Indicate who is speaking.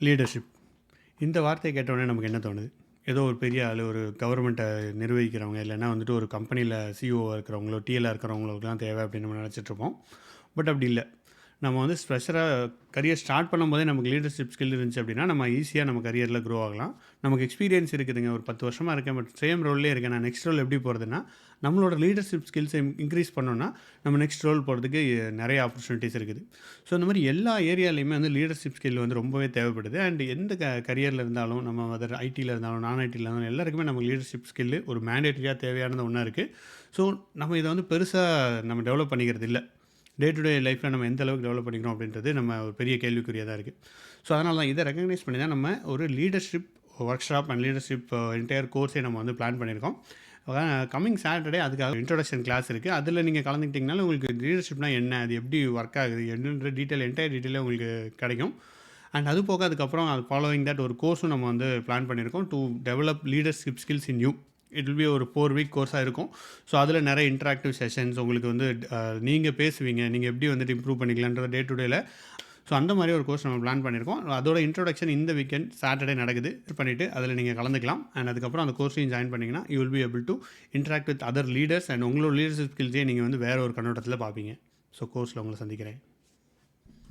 Speaker 1: Leadership. இந்த வார்த்தைய கேட்டவுடனே நமக்கு என்ன தோணுது? ஏதோ ஒரு பெரிய ஆளு, ஒரு கவர்மெண்ட்ட நிர்வகிக்கிறவங்க, இல்லன்னா வந்துட்டு ஒரு கம்பெனில சிஇஓவா இருக்கிறவங்களோ, டிஎல்லா இருக்கிறவங்களுக்குலாம் தேவை அப்படின்னு நம்ம நெனச்சிட்ருப்போம். பட் அப்படி இல்ல. நம்ம வந்து ஃப்ரெஷரா கரியர் ஸ்டார்ட் பண்ணும்போதே நமக்கு லீடர்ஷிப் ஸ்கில் இருந்துச்சு அப்படின்னா, நம்ம ஈஸியா நம்ம கரியர்ல க்ரோ ஆகலாம். நமக்கு எக்ஸ்பீரியன்ஸ் இருக்குதுங்க. ஒரு 10 வருஷமா இருக்கேன். பட் சேம் ரோல்லே இருக்கேன். நான் நெக்ஸ்ட் ரோல் எப்படி போறதுன்னா, நம்மளோட லீடர்ஷிப் ஸ்கில்ஸ இன்க்ரீஸ் பண்ணோம்னா, நம்ம நெக்ஸ்ட் ரோல் போறதுக்கு நெறைய ஆப்பர்ச்சுனிட்டீஸ் இருக்குது. ஸோ இந்த மாரி எல்லா ஏரியாலயுமே வந்து லீடர்ஷிப் ஸ்கில் வந்து ரொம்பவே தேவைப்படுது. அண்ட் எந்த கரியர்ல இருந்தாலும், நம்ம வெதர் ஐடில இருந்தாலும், நான் ஐடில இருந்தாலும் எல்லாருக்குமே நமக்கு லீடர்ஷிப் ஸ்கில் ஒரு மேண்டேட்டரியா தேவையானது ஒண்ணா இருக்கு. ஸோ நம்ம இத வந்து பெருசா நம்ம டெவலப் பண்ணிக்கிறது இல்ல. டே டு டே லைஃப்பில் நம்ம எந்த அளவுக்கு டெவலப் பண்ணிக்கிறோம் அப்படின்றது நம்ம ஒரு பெரிய கேள்விக்குறியாக தான் இருக்குது. ஸோ அதனால தான் இதை ரெகக்னைஸ் பண்ணி தான் நம்ம ஒரு leadership workshop and leadership entire கோர்ஸே நம்ம வந்து பிளான் பண்ணியிருக்கோம். கம்மிங் சாட்டர்டே அதுக்காக இன்ட்ரோடக்ஷன் கிளாஸ் இருக்குது. அதில் நீங்கள் கலந்துக்கிட்டிங்கனாலும் உங்களுக்கு லீடர்ஷிப்னா என்ன, அது எப்படி ஒர்க் ஆகுது என்னன்ற என்டையர் டீட்டெயிலே உங்களுக்கு கிடைக்கும். அண்ட் அது போக அதுக்கப்புறம் அது ஃபாலோவிங் தட் ஒரு கோர்ஸும் நம்ம வந்து பிளான் பண்ணியிருக்கோம் to develop leadership skills in you. It will be ஒரு 4 வீக் கோர்ஸாக இருக்கும். ஸோ அதில் நிறைய இன்ட்ராக்டிவ் செஷன்ஸ் உங்களுக்கு வந்து நீங்கள் பேசுவீங்க, நீங்கள் எப்படி வந்துட்டு இம்ப்ரூவ் பண்ணிக்கலான்ற டே டு டேல. ஸோ அந்த மாதிரி ஒரு கோர்ஸ் நம்ம பிளான் பண்ணியிருக்கோம். அதோட இன்ட்ரோடக்ஷன் இந்த வீக்கெண்ட் சாட்டர்டே நடக்குது. பண்ணிவிட்டு அதில் நீங்கள் கலந்துக்கலாம். அண்ட் அதுக்கப்புறம் அந்த கோர்ஸையும் ஜாயின் பண்ணிங்கன்னா you will be able to interact with other leaders and உங்களோட லீடர்ஷிப் ஸ்கில்ஸே நீங்கள் வந்து வேறு ஒரு கண்ணோட்டத்தில் பார்ப்பீங்க. ஸோ கோர்ஸில் உங்களை சந்திக்கிறேன்.